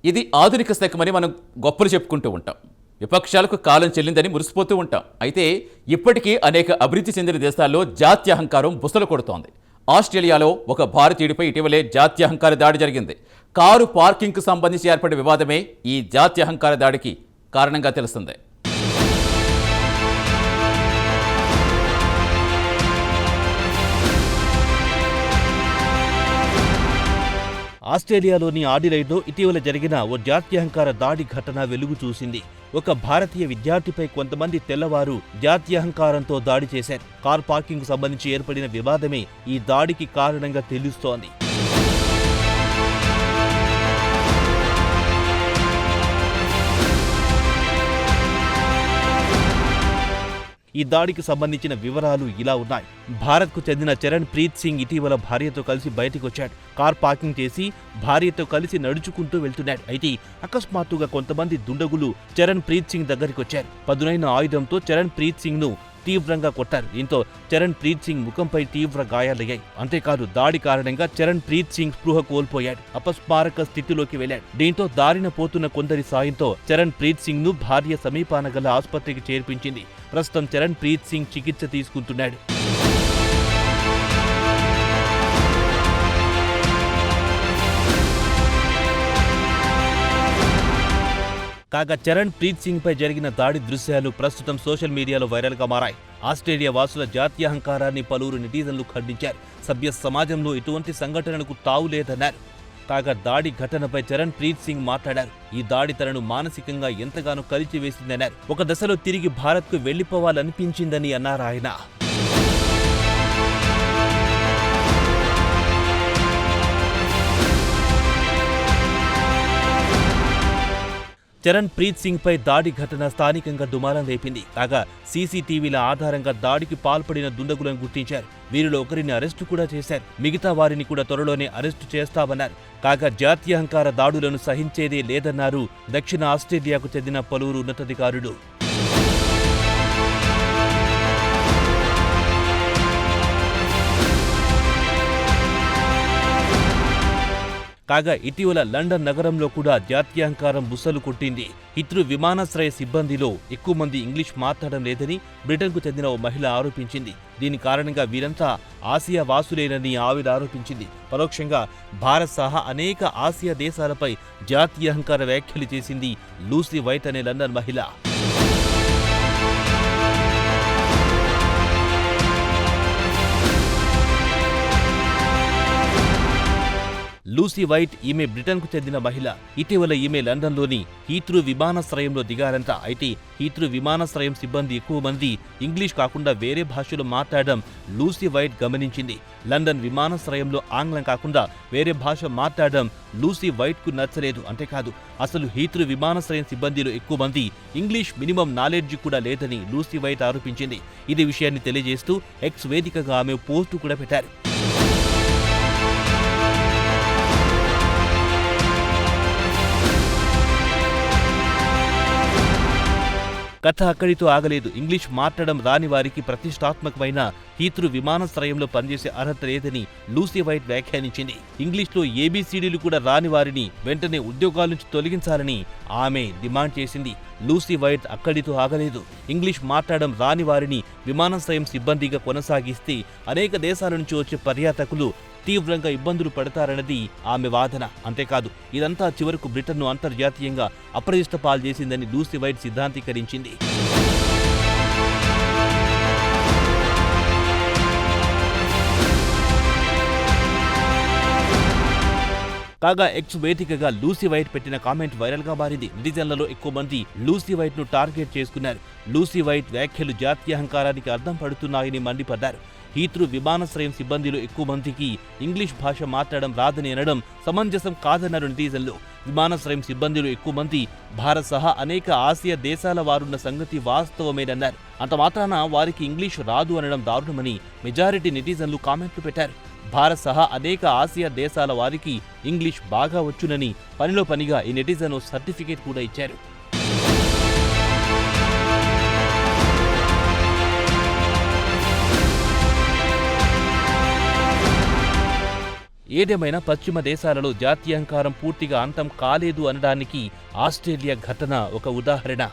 ఇది ఆధునిక శకమని మనం గొప్పలు చెప్పుకుంటూ ఉంటాం. విపక్షాలకు కాలం చెల్లిందని మురిసిపోతూ ఉంటాం. అయితే ఇప్పటికీ అనేక అభివృద్ధి చెందిన దేశాల్లో జాత్యహంకారం బుసలు కొడుతోంది. ఆస్ట్రేలియాలో ఒక భారతీయుడిపై ఇటీవలే జాత్యహంకార దాడి జరిగింది. కారు పార్కింగ్కు సంబంధించి ఏర్పడిన వివాదమే ఈ జాత్యహంకార దాడికి కారణంగా తెలుస్తుంది. ఆస్ట్రేలియాలోని ఆడిలైడ్లో ఇటీవల జరిగిన ఓ జాత్యహంకార దాడి ఘటన వెలుగు చూసింది. ఒక భారతీయ విద్యార్థిపై కొంతమంది తెల్లవారు జాత్యహంకారంతో దాడి చేశారు. కార్ పార్కింగ్కు సంబంధించి ఏర్పడిన వివాదమే ఈ దాడికి కారణంగా తెలుస్తోంది. ఈ దాడికి సంబంధించిన వివరాలు ఇలా ఉన్నాయి. భారత్కు చెందిన చరణ్ ప్రీత్ సింగ్ ఇటీవల భార్యతో కలిసి బయటకొచ్చాడు. కార్ పార్కింగ్ చేసి భార్యతో కలిసి నడుచుకుంటూ వెళ్తున్నాడు. అయితే అకస్మాత్తుగా కొంతమంది దుండగులు చరణ్ ప్రీత్ సింగ్ దగ్గరికి వచ్చారు. పదునైన ఆయుధంతో చరణ్ ప్రీత్ సింగ్ ను తీవ్రంగా కొట్టారు. దీంతో చరణ్ ప్రీత్ సింగ్ ముఖంపై తీవ్ర గాయాలయ్యాయి. అంతేకాదు దాడి కారణంగా చరణ్ ప్రీత్ సింగ్ స్పృహ కోల్పోయాడు. అపస్మారక స్థితిలోకి వెళ్లాడు. దీంతో దారిన పోతున్న కొందరి సాయంతో చరణ్ ప్రీత్ సింగ్ ను భార్య సమీపాన గల ఆసుపత్రికి చేర్పించింది. ప్రస్తుతం చరణ్ ప్రీత్ సింగ్ చికిత్స తీసుకుంటున్నాడు. కాగా చరణ్ ప్రీత్ సింగ్ పై జరిగిన దాడి దృశ్యాలు ప్రస్తుతం సోషల్ మీడియాలో వైరల్ గా మారాయి. ఆస్ట్రేలియా వాసుల జాత్యహంకారాన్ని పలువురు నెటిజన్లు ఖండించారు. సభ్య సమాజంలో ఇటువంటి సంఘటనలకు తావు లేదన్నారు. కాగా దాడి ఘటనపై చరణ్ ప్రీత్ సింగ్ మాట్లాడారు. ఈ దాడి తనను మానసికంగా ఎంతగానో కలిచివేసిందన్నారు. ఒక దశలో తిరిగి భారత్కు వెళ్లిపోవాలనిపించిందని అన్నారు ఆయన. చరణ్ ప్రీత్ సింగ్ పై దాడి ఘటన స్థానికంగా దుమారం రేపింది. కాగా సీసీటీవీల ఆధారంగా దాడికి పాల్పడిన దుండగులను గుర్తించారు. వీరిలో ఒకరిని అరెస్టు కూడా చేశారు. మిగతా వారిని కూడా త్వరలోనే అరెస్టు చేస్తామన్నారు. కాగా జాత్యహంకార దాడులను సహించేదే లేదన్నారు దక్షిణ ఆస్ట్రేలియాకు చెందిన పలువురు ఉన్నతాధికారులు. కాగా ఇటీవల లండన్ నగరంలో కూడా జాత్యహంకారం బుసలు కొట్టింది. హిత్రూ విమానాశ్రయ సిబ్బందిలో ఎక్కువ మంది ఇంగ్లీష్ మాట్లాడడం లేదని బ్రిటన్కు చెందిన ఓ మహిళ ఆరోపించింది. దీని కారణంగా వీరంతా ఆసియా వాసులేనని ఆవిడ ఆరోపించింది. పరోక్షంగా భారత్ సహా అనేక ఆసియా దేశాలపై జాతీయహంకార వ్యాఖ్యలు చేసింది లూసీ వైట్ అనే లండన్ మహిళ. లూసీ వైట్ ఈమె బ్రిటన్కు చెందిన మహిళ. ఇటీవల ఈమె లండన్లోని హీత్రూ విమానాశ్రయంలో దిగారంట. అయితే హీత్రూ విమానాశ్రయం సిబ్బంది ఎక్కువ మంది ఇంగ్లీష్ కాకుండా వేరే భాషలో మాట్లాడడం లూసీ వైట్ గమనించింది. లండన్ విమానాశ్రయంలో ఆంగ్లం కాకుండా వేరే భాష మాట్లాడడం లూసీ వైట్కు నచ్చలేదు. అంతేకాదు అసలు హీత్రూ విమానాశ్రయం సిబ్బందిలో ఎక్కువ మంది ఇంగ్లీష్ మినిమం నాలెడ్జ్ కూడా లేదని లూసీ వైట్ ఆరోపించింది. ఇదే విషయాన్ని తెలియజేస్తూ ఎక్స్ వేదికగా ఆమె పోస్టు కూడా పెట్టారు. కథ అక్కడితో ఆగలేదు. ఇంగ్లీష్ మాట్లాడడం రాని వారికి ప్రతిష్టాత్మకమైన హీత్రూ విమానాశ్రయంలో పనిచేసే అర్హత లేదని లూసీ వైట్ వ్యాఖ్యానించింది. ఇంగ్లీష్లో ఏబీసీడీలు కూడా రాని వారిని వెంటనే ఉద్యోగాల నుంచి తొలగించాలని ఆమె డిమాండ్ చేసింది. లూసీ వైట్ అక్కడితో ఆగలేదు. ఇంగ్లీష్ మాట్లాడడం రాని వారిని విమానాశ్రయం సిబ్బందిగా కొనసాగిస్తే అనేక దేశాల నుంచి వచ్చే పర్యాటకులు తీవ్రంగా ఇబ్బందులు పడతారన్నది ఆమె వాదన. అంతేకాదు ఇదంతా చివరకు బ్రిటన్ను అంతర్జాతీయంగా అప్రతిష్ట పాలు చేసిందని లూసీ వైట్ సిద్ధాంతీకరించింది. కాగా ఎక్స్ వేదికగా లూసీ వైట్ పెట్టిన కామెంట్ వైరల్ గా మారింది. నెటిజన్లలో ఎక్కువ మంది లూసీ వైట్ ను టార్గెట్ చేసుకున్నారు. లూసీ వైట్ వ్యాఖ్యలు జాతీయహంకారానికి అర్థం పడుతున్నాయని మండిపడ్డారు. హీత్రూ విమానాశ్రయం సిబ్బందిలో ఎక్కువ మందికి ఇంగ్లీష్ భాష మాట్లాడడం రాదని అనడం సమంజసం కాదన్నారు నెటిజన్లు. విమానాశ్రయం సిబ్బందిలో ఎక్కువ మంది భారత్ సహా అనేక ఆసియా దేశాల వారున్న సంగతి వాస్తవమేనన్నారు. అంత మాత్రాన వారికి ఇంగ్లీష్ రాదు అనడం దారుణమని మెజారిటీ నెటిజన్లు కామెంట్లు పెట్టారు. భారత్ సహా అనేక ఆసియా దేశాల వారికి ఇంగ్లీష్ బాగా వచ్చునని పనిలో పనిగా ఈ నెటిజన్ సర్టిఫికేట్ కూడా ఇచ్చారు. ఏదేమైనా పశ్చిమ దేశాలలో జాత్యహంకారం పూర్తిగా అంతం కాలేదు అనడానికి ఆస్ట్రేలియా ఘటన ఒక ఉదాహరణ.